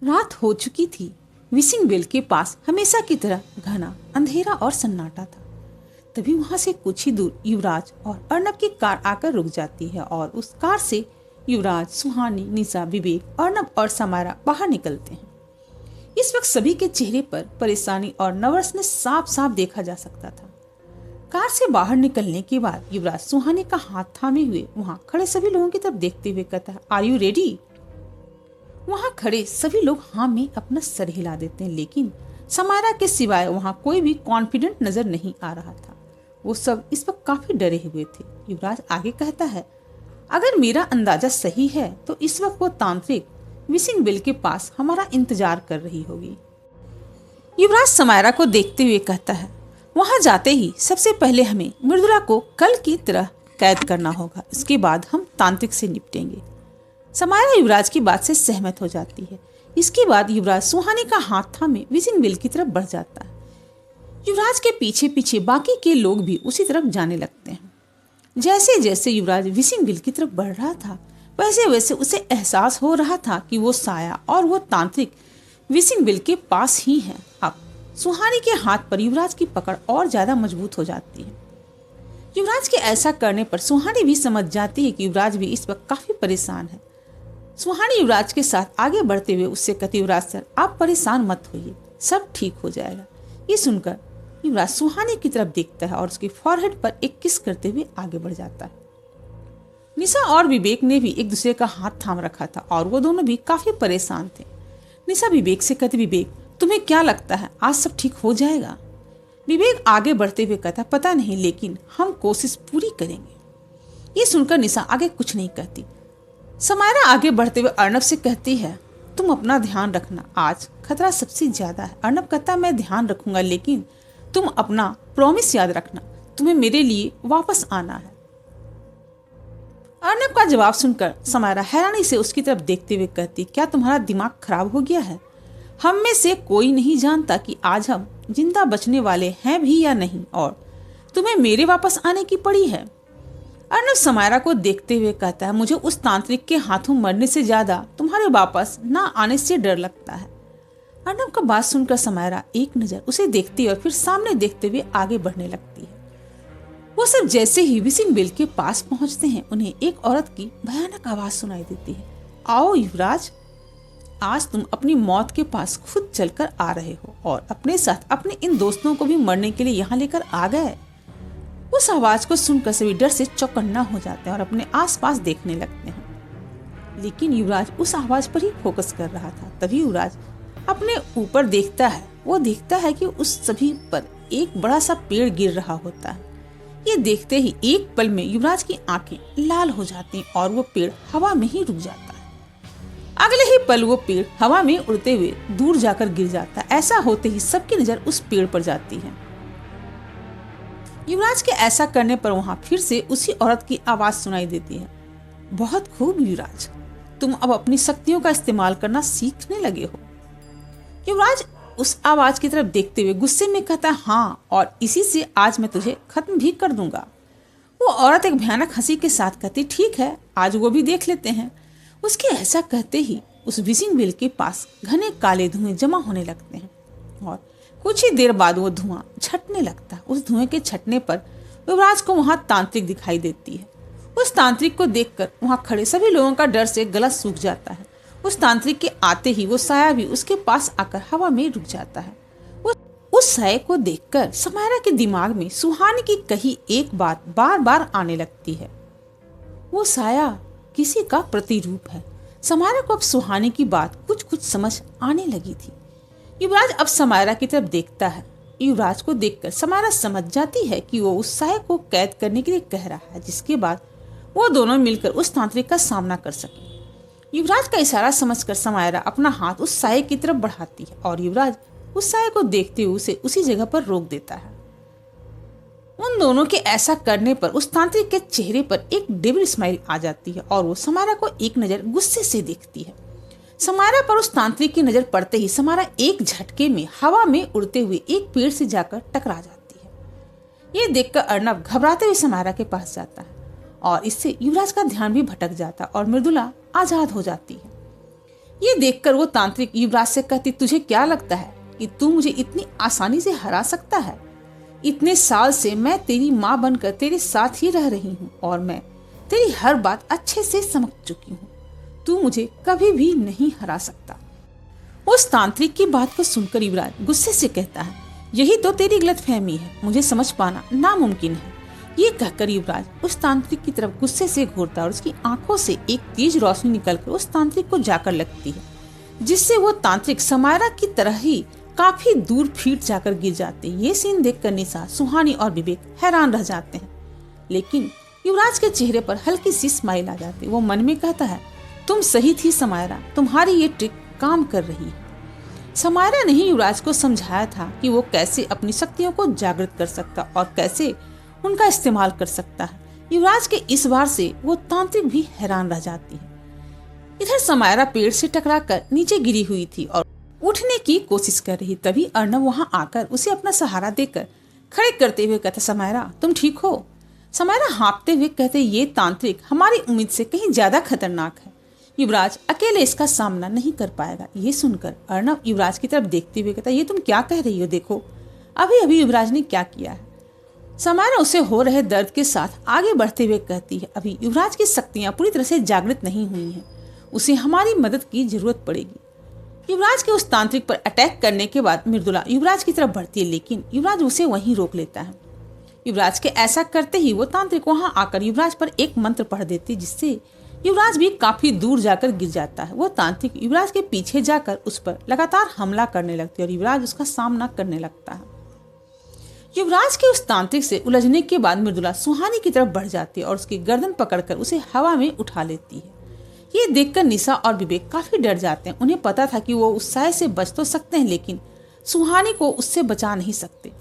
रात हो चुकी थी। विशिंग वेल के पास हमेशा की तरह घना अंधेरा और सन्नाटा था। तभी वहां से कुछ ही दूर युवराज और अर्नब की कार आकर रुक जाती है और उस कार से युवराज, सुहानी, निशा, विवेक, अर्नब और समारा बाहर निकलते हैं। इस वक्त सभी के चेहरे पर परेशानी और नर्वसनेस साफ साफ देखा जा सकता था। कार से बाहर निकलने के बाद युवराज सुहानी का हाथ थामे हुए वहां खड़े सभी लोगों की तरफ देखते हुए कहता है, आर यू रेडी? वहां खड़े सभी लोग हाँ में अपना सर हिला देते हैं, लेकिन समारा के सिवाय वहां कोई भी कॉन्फिडेंट नजर नहीं आ रहा था। वो सब इस वक्त काफी डरे हुए थे। युवराज आगे कहता है, अगर मेरा अंदाजा सही है तो इस वक्त वो तांत्रिक विशिंग वेल के पास हमारा इंतजार कर रही होगी। युवराज समारा को देखते हुए कहता है, वहां जाते ही सबसे पहले हमें मृदुला को कल की तरह कैद करना होगा, इसके बाद हम तांत्रिक से निपटेंगे। समारा युवराज की बात से सहमत हो जाती है। इसके बाद युवराज सुहानी का हाथ थामे विशिंग वेल की तरफ बढ़ जाता है। युवराज के पीछे पीछे बाकी के लोग भी उसी तरफ जाने लगते हैं। जैसे जैसे युवराज विशिंग वेल की तरफ बढ़ रहा था, वैसे वैसे उसे एहसास हो रहा था कि वो साया और वो तांत्रिक विशिंग वेल के पास ही है। अब सुहानी के हाथ पर युवराज की पकड़ और ज्यादा मजबूत हो जाती है। युवराज के ऐसा करने पर सुहानी भी समझ जाती है कि युवराज भी इस वक्त काफी परेशान है। सुहानी युवराज के साथ आगे बढ़ते हुए उससे कहती, युवराज सर आप परेशान मत होइए, सब ठीक हो जाएगा। ये सुनकर युवराज सुहानी की तरफ देखता है और उसके फॉरहेड पर एक किस करते हुए आगे बढ़ जाता है। निशा और विवेक ने भी एक दूसरे का हाथ थाम रखा था और वो दोनों भी काफी परेशान थे। निशा विवेक से कहती, विवेक तुम्हें क्या लगता है आज सब ठीक हो जाएगा? विवेक आगे बढ़ते हुए कहता, पता नहीं, लेकिन हम कोशिश पूरी करेंगे। ये सुनकर निशा आगे कुछ नहीं कहती। समारा आगे बढ़ते हुए अर्नब से कहती है, तुम अपना ध्यान रखना, आज खतरा सबसे ज्यादा है। अर्नब कहता, मैं ध्यान रखूंगा, लेकिन तुम अपना प्रॉमिस याद रखना, तुम्हें मेरे लिए वापस आना है। अर्नब का जवाब सुनकर समारा हैरानी से उसकी तरफ देखते हुए कहती, क्या तुम्हारा दिमाग खराब हो गया है? हम में से कोई नहीं जानता कि आज हम जिंदा बचने वाले हैं भी या नहीं, और तुम्हें मेरे वापस आने की पड़ी है। अर्नब समारा को देखते हुए कहता है, मुझे उस तांत्रिक के हाथों मरने से ज्यादा तुम्हारे वापस ना आने से डर लगता है। अर्नब का बात सुनकर समारा एक नजर उसे देखती है और फिर सामने देखते हुए आगे बढ़ने लगती है। वो सब जैसे ही विशिंग वेल के पास पहुंचते हैं, उन्हें एक औरत की भयानक आवाज सुनाई देती है, आओ युवराज, आज तुम अपनी मौत के पास खुद चलकर आ रहे हो और अपने साथ अपने इन दोस्तों को भी मरने के लिए यहाँ लेकर आ गए। उस आवाज को सुनकर सभी डर से चौकन्ना हो जाते हैं और अपने आसपास देखने लगते हैं, लेकिन युवराज उस आवाज पर ही फोकस कर रहा था। तभी युवराज अपने ऊपर देखता है। वो देखता है कि उस सभी पर एक बड़ा सा पेड़ गिर रहा होता है। ये देखते ही एक पल में युवराज की आंखें लाल हो जाती हैं और वो पेड़ हवा में ही रुक जाता है। अगले ही पल वो पेड़ हवा में उड़ते हुए दूर जाकर गिर जाता है। ऐसा होते ही सबकी नजर उस पेड़ पर जाती है। युवराज के ऐसा करने पर वहां फिर से उसी औरत की आवाज सुनाई देती है, बहुत खूब युवराज, तुम अब अपनी शक्तियों का इस्तेमाल करना सीखने लगे हो। युवराज उस आवाज की तरफ देखते हुए गुस्से में कहता है, हाँ, और इसी से आज मैं तुझे खत्म भी कर दूंगा। वो औरत एक भयानक हंसी के साथ कहती, ठीक है, आज वो भी देख लेते हैं। उसके ऐसा कहते ही उस विशिंग वेल के पास घने काले धुएं जमा होने लगते हैं और कुछ ही देर बाद वो धुआं छटने लगता है। उस धुएं के छटने पर युवराज को वहां तांत्रिक दिखाई देती है। उस तांत्रिक को देखकर वहां खड़े सभी लोगों का डर से गला सूख जाता है। उस तांत्रिक के आते ही वो साया भी उसके पास आकर हवा में रुक जाता है। उस साये को देखकर समारा के दिमाग में सुहानी की कही एक बात बार बार आने लगती है, वो साया किसी का प्रतिरूप है। समारा को अब सुहानी की बात कुछ कुछ समझ आने लगी थी। युवराज अब समारा की तरफ देखता है। युवराज को देखकर समारा समझ जाती है कि वो उस साये को कैद करने के लिए कह रहा है, जिसके बाद वो दोनों मिलकर उस तांत्रिक का सामना कर सके। युवराज का इशारा समझकर समारा अपना हाथ उस साये की तरफ बढ़ाती है और युवराज उस साये को देखते हुए उसे उसी जगह पर रोक देता है। उन दोनों के ऐसा करने पर उस तांत्रिक के चेहरे पर एक डेविल स्माइल आ जाती है और वो समारा को एक नजर गुस्से से देखती है। समारा पर उस तांत्रिक की नजर पड़ते ही समारा एक झटके में हवा में उड़ते हुए एक पेड़ से जाकर टकरा जाती है। ये देखकर अर्नब घबराते हुए समारा के पास जाता है और इससे युवराज का ध्यान भी भटक जाता और मृदुला आजाद हो जाती है। ये देखकर वो तांत्रिक युवराज से कहती, तुझे क्या लगता है कि तू मुझे इतनी आसानी से हरा सकता है? इतने साल से मैं तेरी माँ बनकर तेरे साथ ही रह रही हूँ और मैं तेरी हर बात अच्छे से समझ चुकी हूँ। तू मुझे कभी भी नहीं हरा सकता। उस तांत्रिक की बात को सुनकर युवराज गुस्से से कहता है, यही तो तेरी गलतफहमी है, मुझे समझ पाना नामुमकिन है। ये कहकर युवराज उस तांत्रिक की तरफ गुस्से से घूरता है और उसकी आंखों से एक तेज रोशनी निकलकर उस तांत्रिक को जाकर लगती है, जिससे वो तांत्रिक समायरा की तरह ही काफी दूर फीट जाकर गिर जाते हैं। ये सीन देखकर निशा, सुहानी और विवेक हैरान रह जाते हैं, लेकिन युवराज के चेहरे पर हल्की सी स्माइल आ जाती है। वो मन में कहता है, तुम सही थी समायरा, तुम्हारी ये ट्रिक काम कर रही है। समायरा ने ही युवराज को समझाया था कि वो कैसे अपनी शक्तियों को जागृत कर सकता और कैसे उनका इस्तेमाल कर सकता है। युवराज के इस बार से वो तांत्रिक भी हैरान रह जाती है। इधर समायरा पेड़ से टकराकर नीचे गिरी हुई थी और उठने की कोशिश कर रही। तभी अर्नब वहां आकर उसे अपना सहारा देकर खड़े करते हुए कहता, समायरा तुम ठीक हो? समायरा हाँफते हुए कहते, ये तांत्रिक हमारी उम्मीद से कहीं ज्यादा खतरनाक है। युवराज अकेले इसका सामना नहीं कर पाएगा। ये सुनकर अर्नब युवराज की तरफ देखते हुए कहता, ये तुम क्या कह रही हो? देखो अभी अभी युवराज ने क्या किया है। समायरा उसे हो रहे दर्द के साथ आगे बढ़ते हुए कहती है, अभी युवराज की शक्तियां पूरी तरह से जागृत नहीं हुई हैं, उसे हमारी मदद की जरूरत पड़ेगी। युवराज के उस तांत्रिक पर अटैक करने के बाद मृदुला युवराज की तरफ बढ़ती है, लेकिन युवराज उसे वहीं रोक लेता है। युवराज के ऐसा करते ही वो तांत्रिक वहां आकर युवराज पर एक मंत्र पढ़ देती, जिससे युवराज भी काफी दूर जाकर गिर जाता है। वो तांत्रिक युवराज के पीछे जाकर उस पर लगातार हमला करने लगती है और युवराज उसका सामना करने लगता है। युवराज के उस तांत्रिक से उलझने के बाद मृदुला सुहानी की तरफ बढ़ जाती है और उसकी गर्दन पकड़कर उसे हवा में उठा लेती है। ये देखकर निशा और विवेक काफी डर जाते हैं। उन्हें पता था कि वो उस साय से बच तो सकते हैं, लेकिन सुहानी को उससे बचा नहीं सकते।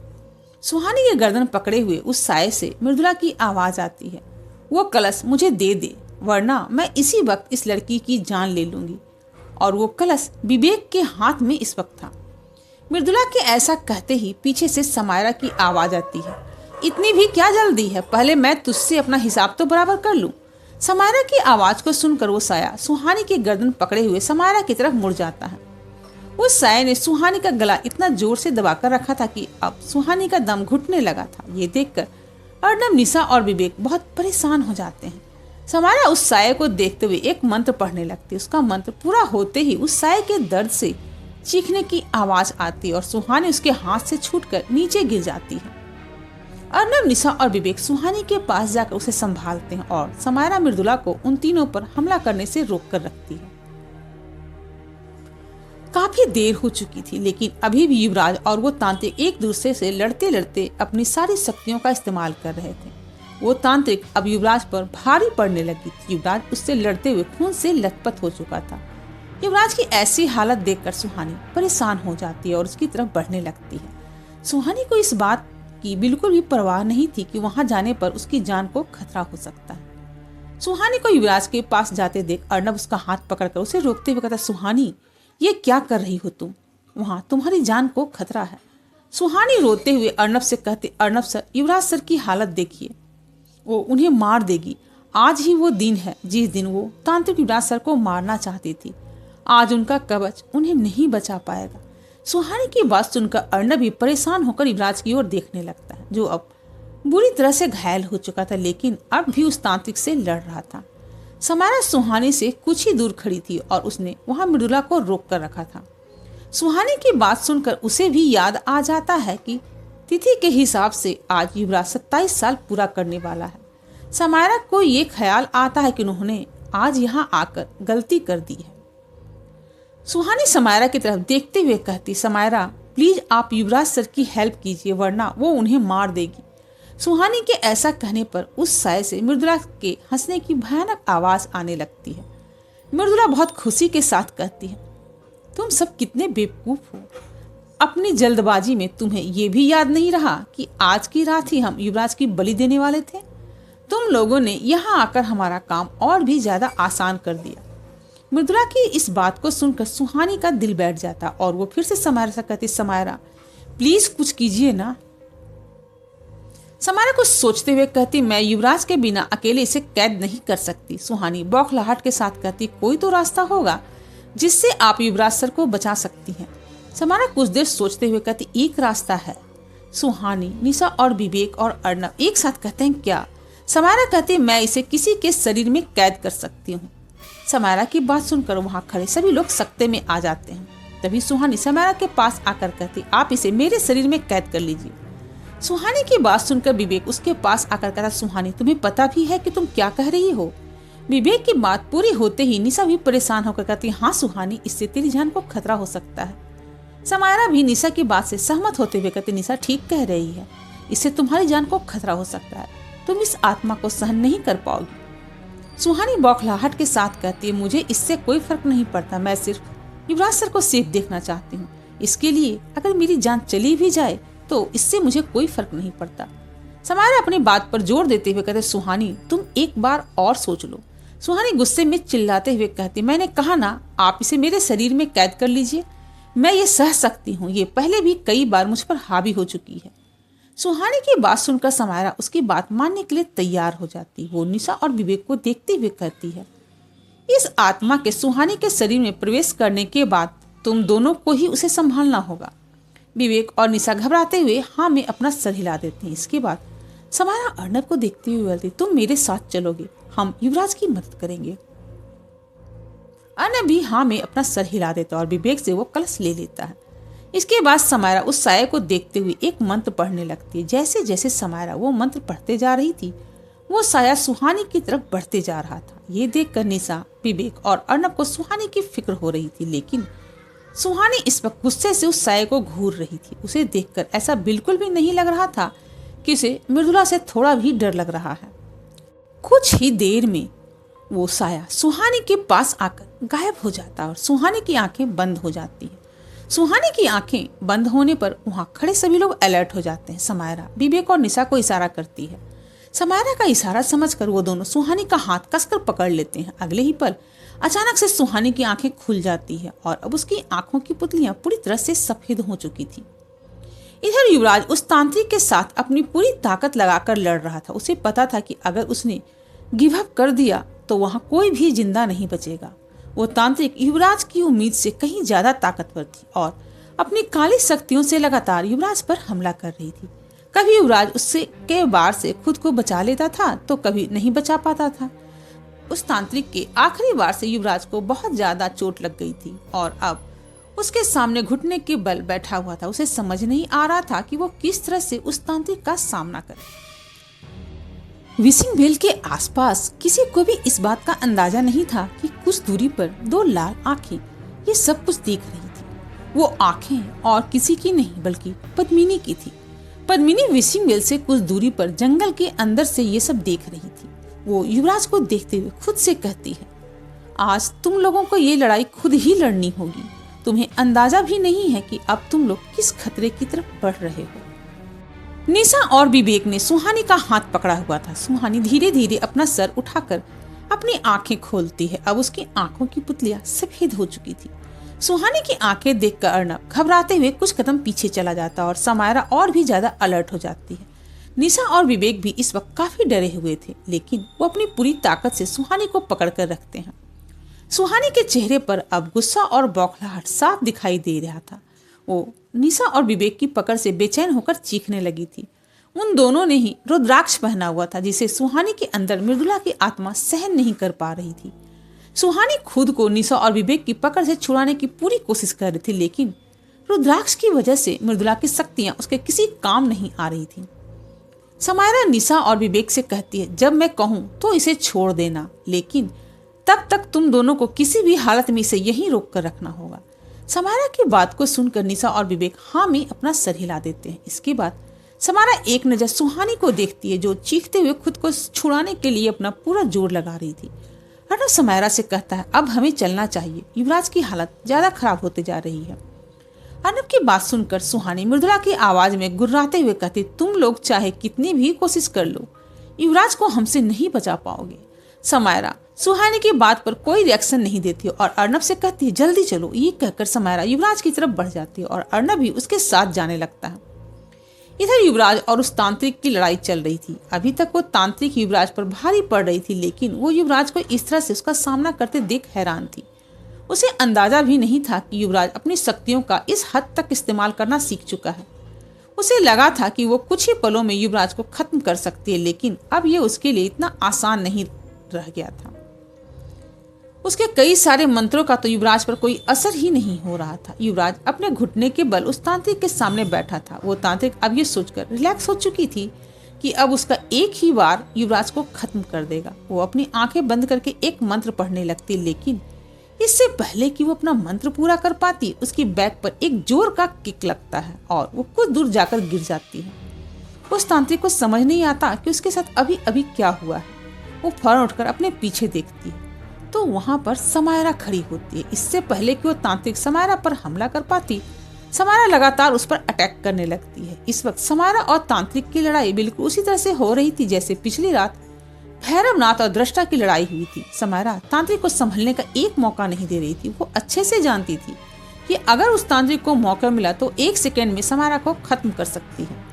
सुहानी के गर्दन पकड़े हुए उस साय से मृदुला की आवाज आती है, वो कलश मुझे दे दे, वरना मैं इसी वक्त इस लड़की की जान ले लूंगी। और वो कलश विवेक के हाथ में इस वक्त था। मृदुला के ऐसा कहते ही पीछे से समायरा की आवाज आती है, इतनी भी क्या जल्दी है, पहले मैं तुझसे अपना हिसाब तो बराबर कर लूं। समायरा की आवाज को सुनकर वो साया सुहानी की गर्दन पकड़े हुए समायरा की तरफ मुड़ जाता है। उस साया ने सुहानी का गला इतना जोर से दबाकर रखा था कि अब सुहानी का दम घुटने लगा था। ये देखकर अर्नब, निशा और विवेक बहुत परेशान हो जाते हैं। समायरा उस साये को देखते हुए एक मंत्र पढ़ने लगती है। उसका मंत्र पूरा होते ही उस साये के दर्द से चीखने की आवाज आती और सुहानी उसके हाथ से छूटकर नीचे गिर जाती है। अर्नब, निशा और विवेक सुहानी के पास जाकर उसे संभालते हैं और समायरा मृदुला को उन तीनों पर हमला करने से रोककर रखती है। काफी देर हो चुकी थी, लेकिन अभी भी युवराज और वो तांत्रिक एक दूसरे से लड़ते लड़ते अपनी सारी शक्तियों का इस्तेमाल कर रहे थे। वो तांत्रिक अब युवराज पर भारी पड़ने लगी थी। युवराज उससे लड़ते हुए खून से लथपथ हो चुका था। युवराज की ऐसी हालत देखकर सुहानी परेशान हो जाती है और उसकी तरफ बढ़ने लगती है। सुहानी को इस बात की बिल्कुल भी परवाह नहीं थी कि वहां जाने पर उसकी जान को खतरा हो सकता है। सुहानी को युवराज के पास जाते देख अर्नब उसका हाथ पकड़कर उसे रोकते हुए कहता, सुहानी ये क्या कर रही हो तुम? वहां तुम्हारी जान को खतरा है। सुहानी रोते हुए अर्नब से कहते, अर्नब सर, युवराज सर की हालत देखिए, वो उन्हें मार देगी। आज ही वो दिन है जिस दिन वो तांत्रिक युवराज सर को मारना चाहती थी। आज उनका कवच उन्हें नहीं बचा पाएगा। सुहानी की बात सुनकर अर्नब भी परेशान होकर युवराज की ओर देखने लगता है, जो अब बुरी तरह से घायल हो चुका था, लेकिन अब भी उस तांत्रिक से लड़ रहा था। समायरा सुहानी से कुछ ही दूर खड़ी थी और उसने वहां मृदुला को रोक कर रखा था। सुहानी की बात सुनकर उसे भी याद आ जाता है कि तिथि के हिसाब से आज युवराज 27 साल पूरा करने वाला है। समायरा को ये ख्याल आता है कि उन्होंने आज यहाँ आकर गलती कर दी है। सुहानी समायरा की तरफ देखते हुए कहती, समायरा प्लीज आप युवराज सर की हेल्प कीजिए, वरना वो उन्हें मार देगी। सुहानी के ऐसा कहने पर उस साय से मृदुला के हंसने की भयानक आवाज आने लगती है। मृदुला बहुत खुशी के साथ कहती है, तुम सब कितने बेवकूफ हो। अपनी जल्दबाजी में तुम्हें ये भी याद नहीं रहा कि आज की रात ही हम युवराज की बलि देने वाले थे। तुम लोगों ने यहाँ आकर हमारा काम और भी ज्यादा आसान कर दिया। मृदुला की इस बात को सुनकर सुहानी का दिल बैठ जाता और वो फिर से समायरा से कहती, समायरा प्लीज कुछ कीजिए ना। समायरा कुछ सोचते हुए कहती, मैं युवराज के बिना अकेले इसे कैद नहीं कर सकती। सुहानी बौखलाहट के साथ कहती, कोई तो रास्ता होगा। जिससे आप युवराज सर को बचा सकती हैं। समारा कुछ देर सोचते हुए कहती, एक रास्ता है। सुहानी, निशा और विवेक और अर्नब एक साथ कहते हैं, क्या? समारा कहती, मैं इसे किसी के शरीर में कैद कर सकती हूँ। समारा की बात सुनकर वहाँ खड़े सभी लोग सकते में आ जाते हैं। तभी सुहानी समारा के पास आकर कहती, आप इसे मेरे शरीर में कैद कर लीजिए। सुहानी की बात सुनकर विवेक उसके पास आकर कहता, सुहानी, तुम्हें पता भी है कि तुम क्या कह रही हो? विवेक की बात पूरी होते ही निशा भी परेशान होकर कहती, हाँ सुहानी, इससे तेरी जान को खतरा हो सकता है। समारा भी निशा की बात से सहमत होते हुए कहती, निशा ठीक कह रही है, इससे तुम्हारी जान को खतरा हो सकता है, तुम इस आत्मा को सहन नहीं कर पाओगी। सुहानी बौखलाहट के साथ कहती है, मुझे इससे कोई फर्क नहीं पड़ता, मैं सिर्फ युवराज सर को सेफ देखना चाहती हूँ। इसके लिए अगर मेरी जान चली भी जाए तो इससे मुझे कोई फर्क नहीं पड़ता। समारा अपनी बात पर जोर देते हुए कहते, सुहानी, तुम एक बार और सोच लो। सुहानी गुस्से में चिल्लाते हुए कहती, मैंने कहा ना, आप इसे मेरे शरीर में कैद कर लीजिए, मैं ये सह सकती हूँ, ये पहले भी कई बार मुझ पर हावी हो चुकी है। सुहानी की बात सुनकर समारा उसकी बात मानने के लिए तैयार हो जाती। वो निशा और विवेक को देखते हुए कहती है, इस आत्मा के सुहानी के शरीर में प्रवेश करने के बाद तुम दोनों को ही उसे संभालना होगा। विवेक और निशा घबराते हुए हाँ में अपना सर हिला देते हैं। इसके बाद समारा अर्नब को देखते हुए बोलती, तुम मेरे साथ चलोगे, हम युवराज की मदद करेंगे। अर्नब भी हाँ में अपना सर हिला देता और विवेक से वो कलश ले लेता है। इसके बाद समारा उस साया को देखते हुए एक मंत्र पढ़ने लगती है। जैसे जैसे समारा वो मंत्र पढ़ते जा रही थी, वो साया सुहानी की तरफ बढ़ते जा रहा था। ये देखकर निशा, विवेक और अर्नब को सुहानी की फिक्र हो रही थी, लेकिन सुहानी इस वक्त गुस्से से उस साये को घूर रही थी। उसे देखकर ऐसा बिल्कुल भी नहीं लग रहा था कि उसे मृदुला से थोड़ा भी डर लग रहा है। कुछ ही देर में वो साया सुहानी के पास आकर गायब हो जाता और सुहानी की आंखें बंद हो जाती हैं। सुहानी की आंखें बंद होने पर वहाँ खड़े सभी लोग अलर्ट हो जाते हैं। समायरा विवेक और निशा को इशारा करती है। समायरा का इशारा समझकर वो दोनों सुहानी का हाथ कसकर पकड़ लेते हैं। अगले ही पल अचानक से सुहानी की आंखें खुल जाती है और अब उसकी आंखों की पुतलियां पूरी तरह से सफेद हो चुकी थी। इधर युवराज उस तांत्रिक के साथ अपनी पूरी ताकत लगाकर लड़ रहा था। उसे पता था कि अगर उसने गिव अप कर दिया तो वहां कोई भी जिंदा नहीं बचेगा। वो तांत्रिक युवराज की उम्मीद से कहीं ज्यादा ताकतवर थी और अपनी काली शक्तियों से लगातार युवराज पर हमला कर रही थी। कभी युवराज उससे के बार से खुद को बचा लेता था तो कभी नहीं बचा पाता था। उस तांत्रिक के आखिरी बार से युवराज को बहुत ज्यादा चोट लग गई थी और अब उसके सामने घुटने के बल बैठा हुआ था। उसे समझ नहीं आ रहा था कि वो किस तरह से उस तांत्रिक का सामना करे। विसिंग वेल के आसपास किसी को भी इस बात का अंदाजा नहीं था कि कुछ दूरी पर दो लाल आंखें ये सब कुछ देख रही थी। वो आंखें और किसी की नहीं बल्कि पद्मिनी की थी। पद्मिनी विसिंग वेल से कुछ दूरी पर जंगल के अंदर से ये सब देख रही थी। वो युवराज को देखते हुए खुद से कहती है, आज तुम लोगों को ये लड़ाई खुद ही लड़नी होगी। तुम्हें अंदाजा भी नहीं है कि अब तुम लोग किस खतरे की तरफ बढ़ रहे हो। निशा और विवेक ने सुहानी का हाथ पकड़ा हुआ था। सुहानी धीरे धीरे अपना सर उठाकर अपनी आंखें खोलती है। अब उसकी आंखों की पुतलियां सफेद हो चुकी थी। सुहानी की आंखें देखकर अर्नब घबराते हुए कुछ कदम पीछे चला जाता और समायरा और भी ज्यादा अलर्ट हो जाती है। निशा और विवेक भी इस वक्त काफी डरे हुए थे, लेकिन वो अपनी पूरी ताकत से सुहानी को पकड़ कर रखते हैं। सुहानी के चेहरे पर अब गुस्सा और बौखलाहट साफ दिखाई दे रहा था। वो निशा और विवेक की पकड़ से बेचैन होकर चीखने लगी थी। उन दोनों ने ही रुद्राक्ष पहना हुआ था, जिसे सुहानी के अंदर मृदुला की आत्मा सहन नहीं कर पा रही थी। सुहानी खुद को निशा और विवेक की पकड़ से छुड़ाने की पूरी कोशिश कर रही थी, लेकिन रुद्राक्ष की वजह से मृदुला की शक्तियां उसके किसी काम नहीं आ रही थी। समायरा निशा और विवेक से कहती है, जब मैं कहूँ तो इसे छोड़ देना, लेकिन तब तक तुम दोनों को किसी भी हालत में इसे यहीं रोक कर रखना होगा। समायरा की बात को सुनकर निशा और विवेक हाँ में अपना सर हिला देते हैं। इसके बाद समायरा एक नजर सुहानी को देखती है, जो चीखते हुए खुद को छुड़ाने के लिए अपना पूरा जोर लगा रही थी। अर्नब समायरा से कहता है, अब हमें चलना चाहिए, युवराज की हालत ज्यादा खराब होते जा रही है। अर्नब की बात सुनकर सुहानी मृदुला की आवाज में गुर्राते हुए कहती, तुम लोग चाहे कितनी भी कोशिश कर लो, युवराज को हमसे नहीं बचा पाओगे। समायरा सुहानी की बात पर कोई रिएक्शन नहीं देती और अर्नब से कहती है, जल्दी चलो। ये कहकर समायरा युवराज की तरफ बढ़ जाती है और अर्नब भी उसके साथ जाने लगता है। इधर युवराज और उस तांत्रिक की लड़ाई चल रही थी। अभी तक वो तांत्रिक युवराज पर भारी पड़ रही थी, लेकिन वो युवराज को इस तरह से उसका सामना करते देख हैरान थी। उसे अंदाजा भी नहीं था कि युवराज अपनी शक्तियों का इस हद तक इस्तेमाल करना सीख चुका है। उसे लगा था कि वो कुछ ही पलों में युवराज को खत्म कर सकती है, लेकिन अब ये उसके लिए इतना आसान नहीं रह गया था। उसके कई सारे मंत्रों का तो युवराज पर कोई असर ही नहीं हो रहा था। युवराज अपने घुटने के बल उस तांत्रिक के सामने बैठा था। वो तांत्रिक अब ये सोचकर रिलैक्स हो चुकी थी कि अब उसका एक ही बार युवराज को खत्म कर देगा। वो अपनी आंखें बंद करके एक मंत्र पढ़ने लगती, लेकिन इससे पहले कि वो अपना मंत्र पूरा कर पाती, उसकी बैक पर एक जोर का किक लगता है और वो कुछ दूर जाकर गिर जाती है। उस तांत्रिक को समझ नहीं आता कि उसके साथ अभी अभी क्या हुआ है। वो फौरन उठकर अपने पीछे देखती है तो वहां पर समायरा खड़ी होती है। इससे पहले कि वो तांत्रिक समायरा पर हमला कर पाती, समायरा लगातार उस पर अटैक करने लगती है। इस वक्त समायरा और तांत्रिक की लड़ाई बिल्कुल उसी तरह से हो रही थी जैसे पिछली रात भैरवनाथ और दृष्टा की लड़ाई हुई थी। समायरा तांत्रिक को संभलने का एक मौका नहीं दे रही थी। वो अच्छे से जानती थी कि अगर उस तांत्रिक को मौका मिला तो 1 सेकेंड में समायरा को खत्म कर सकती है।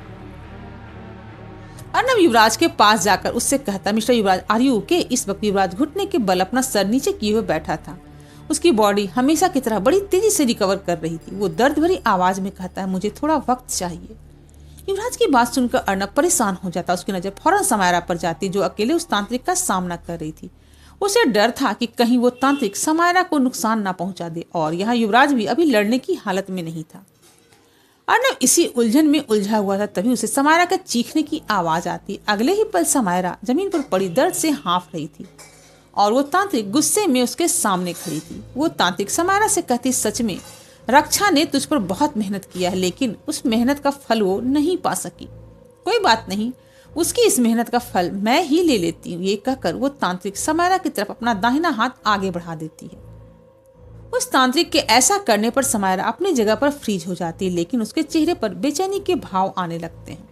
अर्नब युवराज के पास जाकर उससे कहता, mister Yuvraj, are you okay? इस वक्त युवराज घुटने के बल अपना सर नीचे किए हुए बैठा था। उसकी बॉडी हमेशा की तरह बड़ी तेजी से रिकवर कर रही थी। वो दर्द भरी आवाज में कहता है, मुझे थोड़ा वक्त चाहिए। युवराज की बात सुनकर अर्नब परेशान हो जाता। उसकी नजर फौरन समायरा पर जाती जो अकेले उस तांत्रिक का सामना कर रही थी। उसे डर था कि कहीं वो तांत्रिक समायरा को नुकसान ना पहुंचा दे, और यहाँ युवराज भी अभी लड़ने की हालत में नहीं था। अर्नब इसी उलझन में उलझा हुआ था, तभी उसे समायरा के चीखने की आवाज आती। अगले ही पल समायरा जमीन पर पड़ी दर्द से हाँफ रही थी और वो तांत्रिक गुस्से में उसके सामने खड़ी थी। वो तांत्रिक समायरा से कहती, सच में रक्षा ने तुझ पर बहुत मेहनत किया है, लेकिन उस मेहनत का फल वो नहीं पा सकी। कोई बात नहीं, उसकी इस मेहनत का फल मैं ही ले लेती हूँ। ये कहकर वो तांत्रिक समायरा की तरफ अपना दाहिना हाथ आगे बढ़ा देती है। उस तांत्रिक के ऐसा करने पर समायरा अपनी जगह पर फ्रीज हो जाती है, लेकिन उसके चेहरे पर बेचैनी के भाव आने लगते हैं।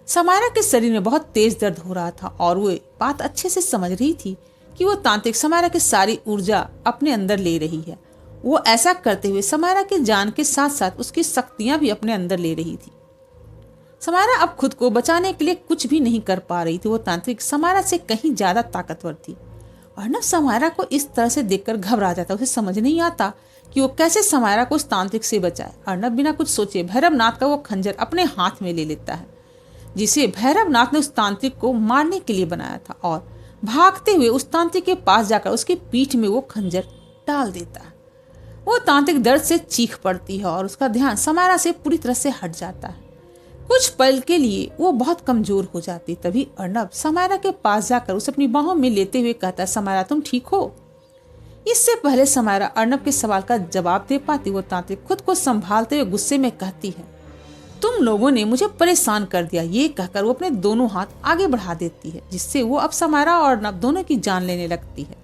समायरा के शरीर में बहुत तेज दर्द हो रहा था और वो बात अच्छे से समझ रही थी कि वो तांत्रिक समायरा की सारी ऊर्जा अपने अंदर ले रही है। वो ऐसा करते हुए समायरा की जान के साथ साथ उसकी शक्तियां भी अपने अंदर ले रही थी। समायरा अब खुद को बचाने के लिए कुछ भी नहीं कर पा रही थी। वो तांत्रिक समायरा से कहीं ज्यादा ताकतवर थी। अर्नब समायरा को इस तरह से देखकर घबरा जाता। उसे समझ नहीं आता कि वो कैसे समायरा को उस तांत्रिक से बचाए। अर्नब बिना कुछ सोचे भैरवनाथ का वो खंजर अपने हाथ में ले लेता है, जिसे भैरवनाथ ने उस तांत्रिक को मारने के लिए बनाया था, और भागते हुए उस तांत्रिक के पास जाकर उसकी पीठ में वो खंजर डाल देता है। वो तांत्रिक दर्द से चीख पड़ती है और उसका ध्यान समायरा से पूरी तरह से हट जाता है। कुछ पल के लिए वो बहुत कमजोर हो जाती। तभी अर्नब समायरा के पास जाकर उसे अपनी बाहों में लेते हुए कहता है, समायरा तुम ठीक हो? इससे पहले समायरा अर्नब के सवाल का जवाब दे पाती, वो तांत्रिक खुद को संभालते हुए गुस्से में कहती है, तुम लोगों ने मुझे परेशान कर दिया। ये कहकर वो अपने दोनों हाथ आगे बढ़ा देती है, जिससे वो अब समायरा और अर्नब दोनों की जान लेने लगती है।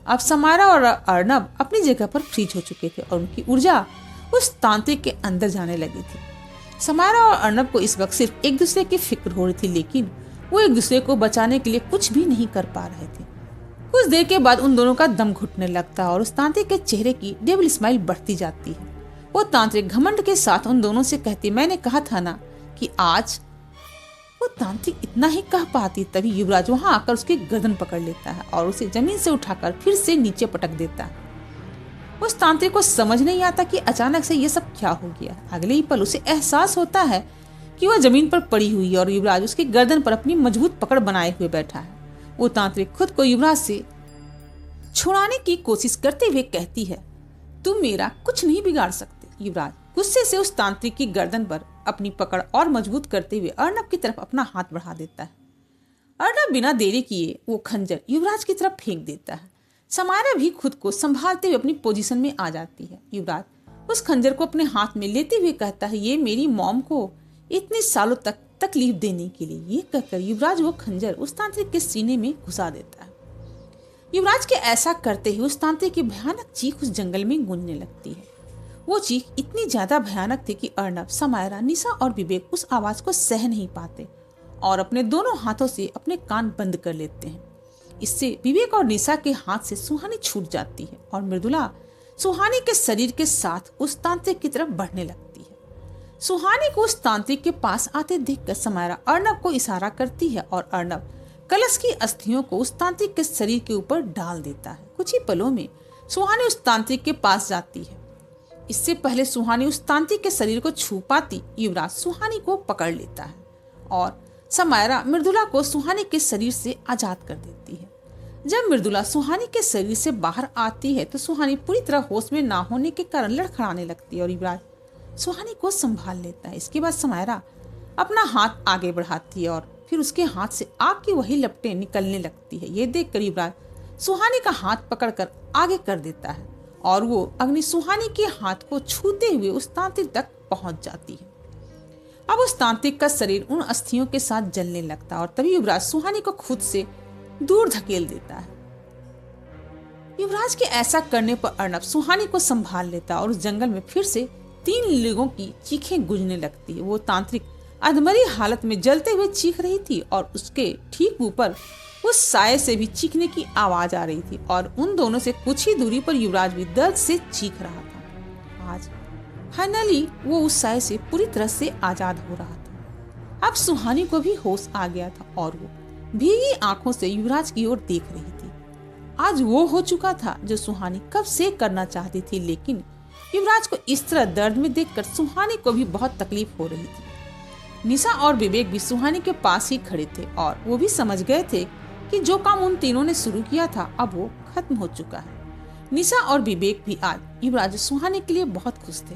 अब समायरा और अर्नब अपनी जगह पर फ्रीज हो चुके थे और उनकी ऊर्जा उस तांत्रिक के अंदर जाने लगी थी। समायरा और अर्नब को इस वक्त सिर्फ एक दूसरे की फिक्र हो रही थी, लेकिन वो एक दूसरे को बचाने के लिए कुछ भी नहीं कर पा रहे थे। कुछ देर के बाद उन दोनों का दम घुटने लगता है और उस तांत्रिक के चेहरे की डेविल स्माइल बढ़ती जाती है। वो तांत्रिक घमंड के साथ उन दोनों से कहती, मैंने कहा था ना कि आज। वो तांत्रिक इतना ही कह पाती, तभी युवराज वहां आकर उसकी गर्दन पकड़ लेता है और उसे जमीन से उठाकर फिर से नीचे पटक देता है। उस तांत्रिक को समझ नहीं आता कि अचानक से ये सब क्या हो गया। अगले ही पल उसे एहसास होता है कि वह जमीन पर पड़ी हुई है और युवराज उसकी गर्दन पर अपनी मजबूत पकड़ बनाए हुए बैठा है। वो तांत्रिक खुद को युवराज से छुड़ाने की कोशिश करते हुए कहती है, तुम मेरा कुछ नहीं बिगाड़ सकते। युवराज गुस्से से उस तांत्रिक की गर्दन पर अपनी पकड़ और मजबूत करते हुए अर्नब की तरफ अपना हाथ बढ़ा देता है। अर्नब बिना देरी किए वो खंजर युवराज की तरफ फेंक देता है। समायरा भी खुद को संभालते हुए अपनी पोजीशन में आ जाती है। युवराज उस खंजर को अपने हाथ में लेते हुए कहता है, ये मेरी मॉम को इतने सालों तक तकलीफ देने के लिए। ये कहकर युवराज वो खंजर उस तांत्रिक के सीने में घुसा देता है। युवराज के ऐसा करते ही उस तांत्रिक की भयानक चीख उस जंगल में गूंजने लगती है। वो चीख इतनी ज्यादा भयानक थी कि अर्नब, समायरा, निशा और विवेक उस आवाज को सह नहीं पाते और अपने दोनों हाथों से अपने कान बंद कर लेते हैं। इससे विवेक और निशा के हाथ से सुहानी छूट जाती है और मृदुला सुहानी के शरीर के साथ उस तांत्रिक की तरफ बढ़ने लगती है। सुहानी को उस तांत्रिक के पास आते देखकर समायरा अर्नब को इशारा करती है और अर्नब कलश की अस्थियों को उस तांत्रिक के शरीर के ऊपर डाल देता है। कुछ ही पलों में सुहानी उस तांत्रिक के पास जाती है। इससे पहले सुहानी उस तांत्रिक के शरीर को छू पाती, युवराज सुहानी को पकड़ लेता है और समायरा मृदुला को सुहानी के शरीर से आजाद कर देती है। जब मृदुला सुहानी के शरीर से बाहर आती है तो सुहानी पूरी तरह होश में ना होने के कारण लड़खड़ाने लगती है और युवराज सुहानी को संभाल लेता है। इसके बाद समायरा अपना हाथ आगे बढ़ाती है और फिर उसके हाथ से आग की वही लपटें निकलने लगती है। ये देखकर युवराज सुहानी का हाथ पकड़कर आगे कर देता है और वो अग्नि सुहानी के हाथ को छूते हुए उस तांत्रिक तक पहुंच जाती है। अब उस तांत्रिक का शरीर उन अस्थियों के साथ जलने लगता है और तभी युवराज सुहानी को खुद से दूर धकेल देता है। युवराज के ऐसा करने पर अर्नब सुहानी को संभाल लेता है और उस जंगल में फिर से 3 लोगों की चीखें गूंजने लगती है। वो तांत्रिक अधमरी हालत में जलते हुए चीख रही थी और उसके ठीक ऊपर उस साये से भी चीखने की आवाज आ रही थी और उन दोनों से कुछ ही दूरी पर युवराज भी दर्द से चीख रहा था। आज फाइनली वो उस साये से पूरी तरह से आजाद हो रहा था। अब सुहानी को भी होश आ गया था और वो भीगी आंखों से युवराज की ओर देख रही थी। आज वो हो चुका था जो सुहानी कब से करना चाहती थी, लेकिन युवराज को इस तरह दर्द में देखकर सुहानी को भी बहुत तकलीफ हो रही थी। निशा और विवेक भी सुहानी के पास ही खड़े थे और वो भी समझ गए थे कि जो काम उन तीनों ने शुरू किया था अब वो खत्म हो चुका है। निशा और विवेक भी आज युवराज सुहानी के लिए बहुत खुश थे।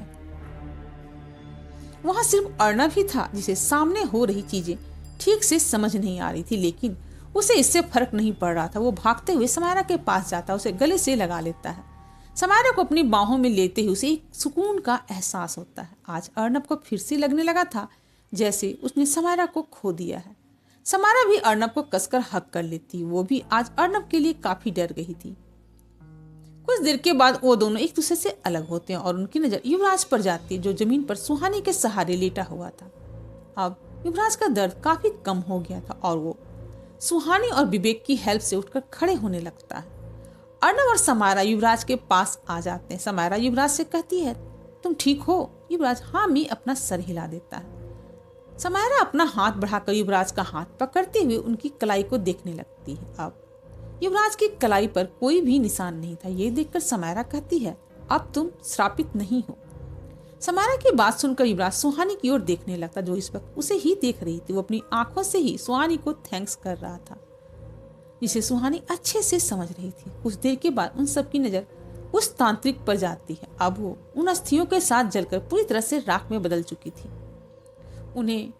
वहां सिर्फ अर्नब ही था जिसे सामने हो रही चीजें ठीक से समझ नहीं आ रही थी, लेकिन उसे इससे फर्क नहीं पड़ रहा था। वो भागते हुए समायरा के पास जाता, उसे गले से लगा लेता है। समायरा को अपनी बाहों में लेते ही उसे एक सुकून का एहसास होता है। आज अर्नब को फिर से लगने लगा था जैसे उसने समायरा को खो दिया है। समायरा भी अर्नब को कसकर हक कर लेती। वो भी आज अर्नब के लिए काफी डर गई थी। कुछ देर के बाद वो दोनों एक दूसरे से अलग होते हैं और उनकी नजर युवराज पर जाती है जो जमीन पर सुहानी के सहारे लेटा हुआ था। अब युवराज का दर्द काफी कम हो गया था और वो सुहानी और विवेक की हेल्प से उठकर खड़े होने लगता है। अर्नब और समायरा युवराज के पास आ जाते हैं। समायरा युवराज से कहती है, तुम ठीक हो? युवराज हाँ मी अपना सर हिला देता है। समायरा अपना हाथ बढ़ाकर युवराज का हाथ पकड़ते हुए उनकी कलाई को देखने लगती है। अब युवराज की कलाई पर कोई भी निशान नहीं था। ये देखकर समायरा कहती है, अब तुम श्रापित नहीं हो। समायरा की बात सुनकर युवराज सुहानी की ओर देखने लगता जो इस वक्त उसे ही देख रही थी। वो अपनी आंखों से ही सुहानी को थैंक्स कर रहा था जिसे सुहानी अच्छे से समझ रही थी। कुछ देर के बाद उन सबकी नजर उस तांत्रिक पर जाती है। अब वो उन अस्थियों के साथ जलकर पूरी तरह से राख में बदल चुकी थी। उन्हें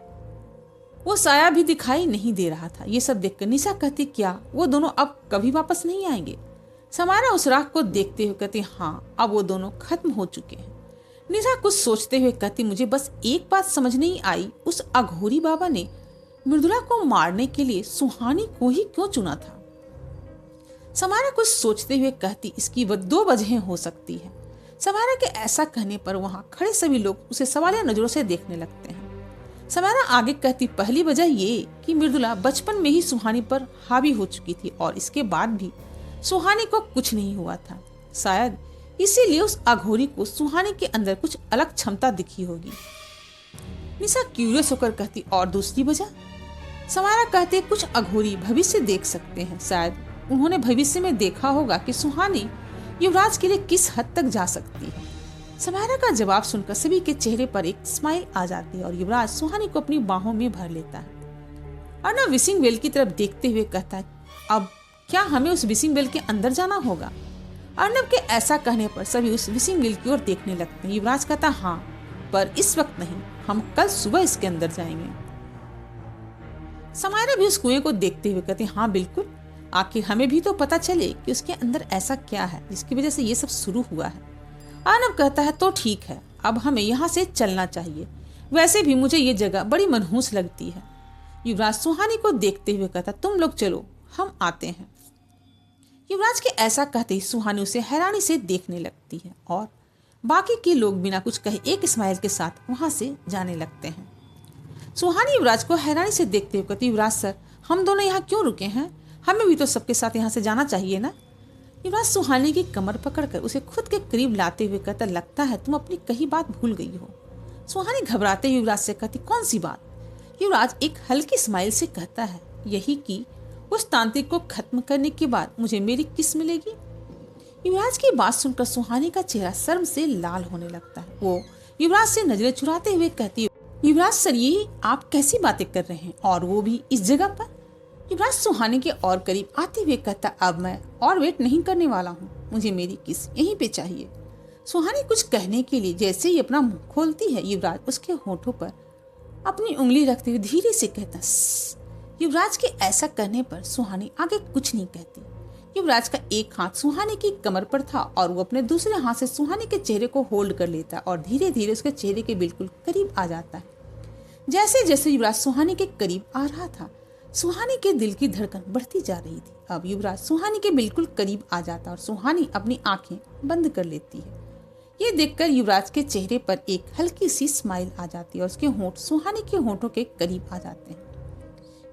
वो साया भी दिखाई नहीं दे रहा था। ये सब देखकर निशा कहती, क्या वो दोनों अब कभी वापस नहीं आएंगे? समायरा उस राख को देखते हुए कहती, हाँ अब वो दोनों खत्म हो चुके हैं। निशा कुछ सोचते हुए कहती, मुझे बस एक बात समझ नहीं आई, उस अघोरी बाबा ने मृदुला को मारने के लिए सुहानी को ही क्यों चुना था? समायरा कुछ सोचते हुए कहती, इसकी 2 वजहें हो सकती है। समायरा के ऐसा कहने पर वहां खड़े सभी लोग उसे सवालिया नजरों से देखने लगते हैं। समायरा आगे कहती, पहली वजह ये कि मृदुला बचपन में ही सुहानी पर हावी हो चुकी थी और इसके बाद भी सुहानी को कुछ नहीं हुआ था। शायद इसीलिए उस अघोरी को सुहानी के अंदर कुछ अलग क्षमता दिखी होगी। निशा क्यूरियस होकर कहती, और दूसरी वजह? समायरा कहते, कुछ अघोरी भविष्य देख सकते हैं। शायद उन्होंने भविष्य में देखा होगा कि सुहानी युवराज के लिए किस हद तक जा सकती है। समायरा का जवाब सुनकर सभी के चेहरे पर एक स्माइल आ जाती है और युवराज सुहानी को अपनी बाहों में भर लेता है। अर्नब विशिंग वेल की तरफ देखते हुए कहता है, अब क्या हमें उस विशिंग वेल के अंदर जाना होगा? अर्नब के ऐसा कहने पर सभी उस विशिंग वेल की ओर देखने लगते हैं। युवराज कहता, हाँ पर इस वक्त नहीं, हम कल सुबह इसके अंदर जाएंगे। समायरा भी उस कुएं को देखते हुए कहती, हाँ बिल्कुल, आखिर हमें भी तो पता चले कि उसके अंदर ऐसा क्या है जिसकी वजह से ये सब शुरू हुआ है। अर्नब कहता है, तो ठीक है, अब हमें यहाँ से चलना चाहिए। वैसे भी मुझे ये जगह बड़ी मनहूस लगती है। युवराज सुहानी को देखते हुए कहता, तुम लोग चलो, हम आते हैं। युवराज के ऐसा कहते ही सुहानी उसे हैरानी से देखने लगती है और बाकी के लोग बिना कुछ कहे एक स्माइल के साथ वहां से जाने लगते हैं। सुहानी युवराज को हैरानी से देखते हुए कहती, युवराज सर, हम दोनों यहाँ क्यों रुके हैं? हमें भी तो सबके साथ यहाँ से जाना चाहिए ना? युवराज सुहानी की कमर पकड़कर उसे खुद के करीब लाते हुए कहता, लगता है तुम अपनी कही बात भूल गई हो। सुहानी घबराते हुए युवराज से कहती, कौन सी बात? युवराज एक हल्की स्माइल से कहता है, यही कि उस तांत्रिक को खत्म करने के बाद मुझे मेरी किस मिलेगी। युवराज की बात सुनकर सुहानी का चेहरा शर्म से लाल होने लगता है। वो युवराज से नजरें चुराते हुए कहती है, युवराज सर, ये आप कैसी बातें कर रहे हैं, और वो भी इस जगह पर। युवराज सुहानी के और करीब आते हुए कहता, अब मैं और वेट नहीं करने वाला हूँ, मुझे मेरी किस यहीं पे चाहिए। सुहानी कुछ कहने के लिए जैसे ही अपना मुंह खोलती है, युवराज उसके होठों पर अपनी उंगली रखते हुए धीरे से कहता, युवराज के ऐसा करने पर सुहानी आगे कुछ नहीं कहती। युवराज का एक हाथ सुहानी की कमर पर था और वो अपने दूसरे हाथ से सुहानी के चेहरे को होल्ड कर लेता और धीरे धीरे उसके चेहरे के बिल्कुल करीब आ जाता है। जैसे जैसे युवराज सुहानी के करीब आ रहा था, सुहानी के दिल की धड़कन बढ़ती जा रही थी। अब युवराज सुहानी के बिल्कुल करीब आ जाता और सुहानी अपनी आंखें बंद कर लेती है। ये देखकर युवराज के चेहरे पर एक हल्की सी स्माइल आ जाती है और उसके होंठ सुहानी के होंठों के करीब आ जाते हैं।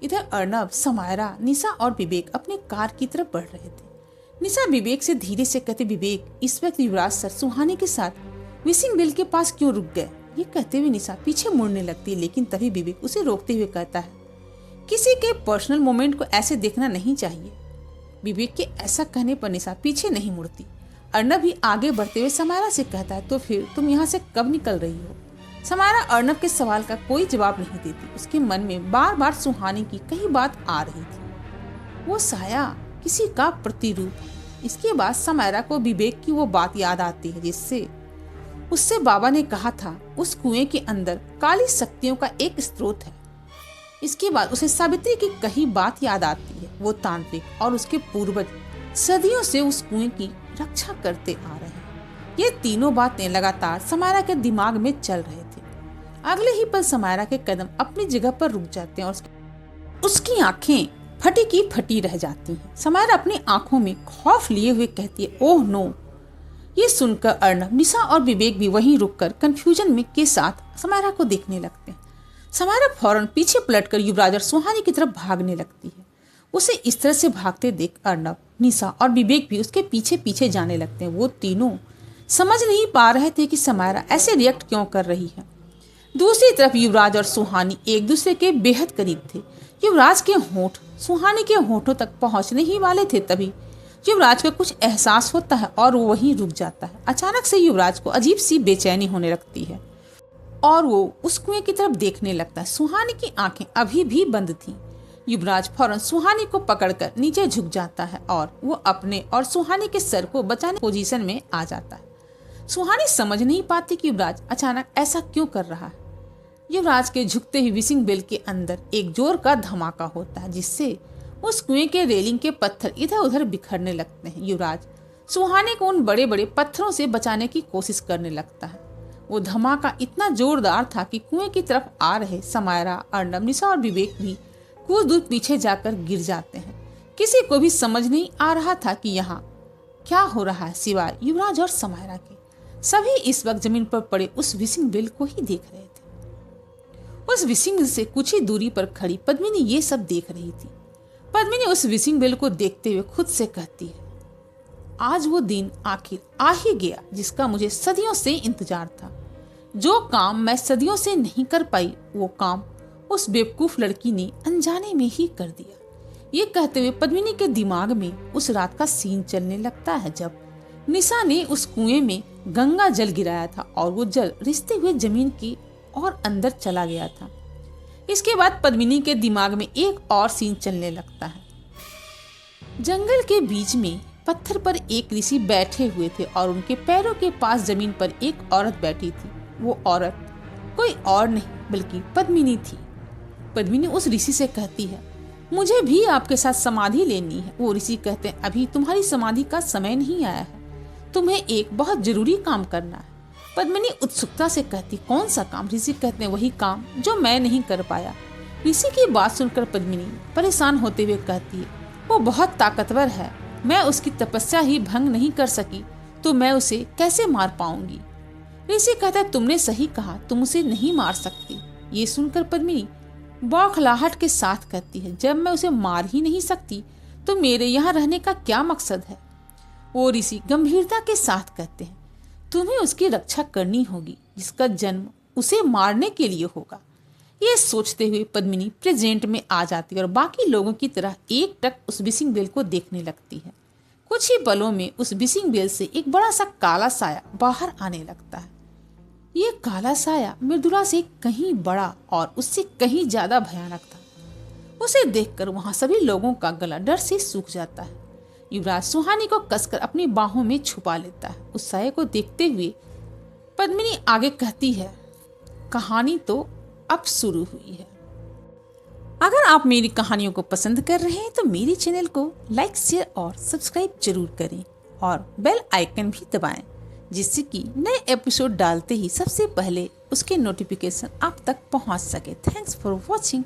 इधर अर्नब, समायरा, निशा और विवेक अपने कार की तरफ बढ़ रहे थे। निशा विवेक से धीरे से कहते, विवेक, इस वक्त युवराज सर सुहानी के साथ विशिंग वेल के पास क्यों रुक गए। ये कहते हुए निशा पीछे मुड़ने लगती है, लेकिन तभी विवेक उसे रोकते हुए कहता है, किसी के पर्सनल मोमेंट को ऐसे देखना नहीं चाहिए। विवेक के ऐसा कहने पर निशा पीछे नहीं मुड़ती। अर्नब भी आगे बढ़ते हुए समायरा से कहता है, तो फिर तुम यहाँ से कब निकल रही हो। समायरा अर्नब के सवाल का कोई जवाब नहीं देती। उसके मन में बार बार सुहानी की कई बात आ रही थी। वो साया किसी का प्रतिरूप। इसके बाद समायरा को विवेक की वो बात याद आती है जिससे उससे बाबा ने कहा था, उस कुएं के अंदर काली शक्तियों का एक स्रोत है। इसके बाद उसे सावित्री की कही बात याद आती है। वो तांत्रिक और उसके पूर्वज सदियों से उस कुएं की रक्षा करते आ रहे हैं। ये तीनों बातें लगातार समायरा के दिमाग में चल रहे थे। अगले ही पल समायरा के कदम अपनी जगह पर रुक जाते हैं और उसकी आंखें फटी की फटी रह जाती हैं। समायरा अपनी आंखों में खौफ लिए हुए कहती है, ओह नो। ये सुनकर अर्नब, निशा और विवेक भी वहीं रुककर कंफ्यूजन में के साथ समायरा को देखने लगते हैं। समायरा फौरन पीछे पलटकर युवराज और सुहानी की तरफ भागने लगती है। उसे इस तरह से भागते देख अर्नब, निशा और विवेक भी उसके पीछे पीछे जाने लगते हैं। वो तीनों समझ नहीं पा रहे थे कि समायरा ऐसे रिएक्ट क्यों कर रही है। दूसरी तरफ युवराज और सुहानी एक दूसरे के बेहद करीब थे। युवराज के होंठ सुहानी के होंठों तक पहुंचने ही वाले थे, तभी युवराज को कुछ एहसास होता है और वो वहीं रुक जाता है। अचानक से युवराज को अजीब सी बेचैनी होने लगती है और वो उस कुएं की तरफ देखने लगता है। सुहानी की आंखें अभी भी बंद थीं। युवराज फौरन सुहानी को पकड़कर नीचे झुक जाता है और वो अपने और सुहानी के सर को बचाने पोजीशन में आ जाता है। सुहानी समझ नहीं पाती कि युवराज अचानक ऐसा क्यों कर रहा है। युवराज के झुकते ही विशिंग बेल के अंदर एक जोर का धमाका होता है जिससे उस कुएं के रेलिंग के पत्थर इधर उधर बिखरने लगते हैं। युवराज सुहानी को उन बड़े बड़े पत्थरों से बचाने की कोशिश करने लगता है। वो धमाका इतना जोरदार था कि कुएं की तरफ आ रहे समायरा, अर्नब, निशा और विवेक भी कुछ दूर पीछे जाकर गिर जाते हैं। किसी को भी समझ नहीं आ रहा था कि यहाँ क्या हो रहा है सिवाय युवराज और समायरा के। सभी इस वक्त जमीन पर पड़े उस विशिंग बेल को ही देख रहे थे। उस विशिंग बेल से कुछ ही दूरी पर खड़ी पद्मिनी ये सब देख रही थी। पद्मिनी उस विशिंग बेल को देखते हुए खुद से कहती है, आज वो दिन आखिर आ ही गया जिसका मुझे सदियों से इंतजार था। जो काम मैं सदियों से नहीं कर पाई, वो काम उस बेवकूफ लड़की ने अनजाने में ही कर दिया। ये कहते हुए पद्मिनी के दिमाग में उस रात का सीन चलने लगता है जब निशा ने उस कुएं में गंगा जल गिराया था और वो जल रिसते हुए जमीन की और अंदर चला गया था। इसके बाद पद्मिनी के दिमाग में एक और सीन चलने लगता है। जंगल के बीच में पत्थर पर एक ऋषि बैठे हुए थे और उनके पैरों के पास जमीन पर एक औरत बैठी थी। वो औरत कोई और नहीं बल्कि पद्मिनी थी। पद्मिनी उस ऋषि से कहती है, मुझे भी आपके साथ समाधि लेनी है। वो ऋषि कहते हैं, अभी तुम्हारी समाधि का समय नहीं आया है, तुम्हें एक बहुत जरूरी काम करना है। पद्मिनी उत्सुकता से कहती, कौन सा काम। ऋषि कहते हैं, वही काम जो मैं नहीं कर पाया। ऋषि की बात सुनकर पद्मिनी परेशान होते हुए कहती है, वो बहुत ताकतवर है, मैं उसकी तपस्या ही भंग नहीं कर सकी तो मैं उसे कैसे मार पाऊंगी। ऋषि कहता है, तुमने सही कहा, तुम उसे नहीं मार सकती। ये सुनकर पद्मिनी बौखलाहट के साथ कहती है, जब मैं उसे मार ही नहीं सकती तो मेरे यहाँ रहने का क्या मकसद है। वो ऋषि गंभीरता के साथ कहते हैं, तुम्हें उसकी रक्षा करनी होगी जिसका जन्म उसे मारने के लिए होगा। ये सोचते हुए पद्मिनी प्रेजेंट में आ जाती है और बाकी लोगों की तरह एकटक उस विशिंग बेल को देखने लगती है। कुछ ही पलों में उस विशिंग वेल से एक बड़ा सा काला साया बाहर आने लगता है। ये काला साया मृदुला से कहीं बड़ा और उससे कहीं ज्यादा भयानक था। उसे देखकर वहां सभी लोगों का गला डर से सूख जाता है। युवराज सुहानी को कसकर अपनी बाहों में छुपा लेता है। उस साये को देखते हुए पद्मिनी आगे कहती है, कहानी तो अब शुरू हुई है। अगर आप मेरी कहानियों को पसंद कर रहे हैं तो मेरे चैनल को लाइक, शेयर और सब्सक्राइब जरूर करें और बेल आइकन भी दबाएं, जिससे कि नए एपिसोड डालते ही सबसे पहले उसके नोटिफिकेशन आप तक पहुंच सके। Thanks for watching.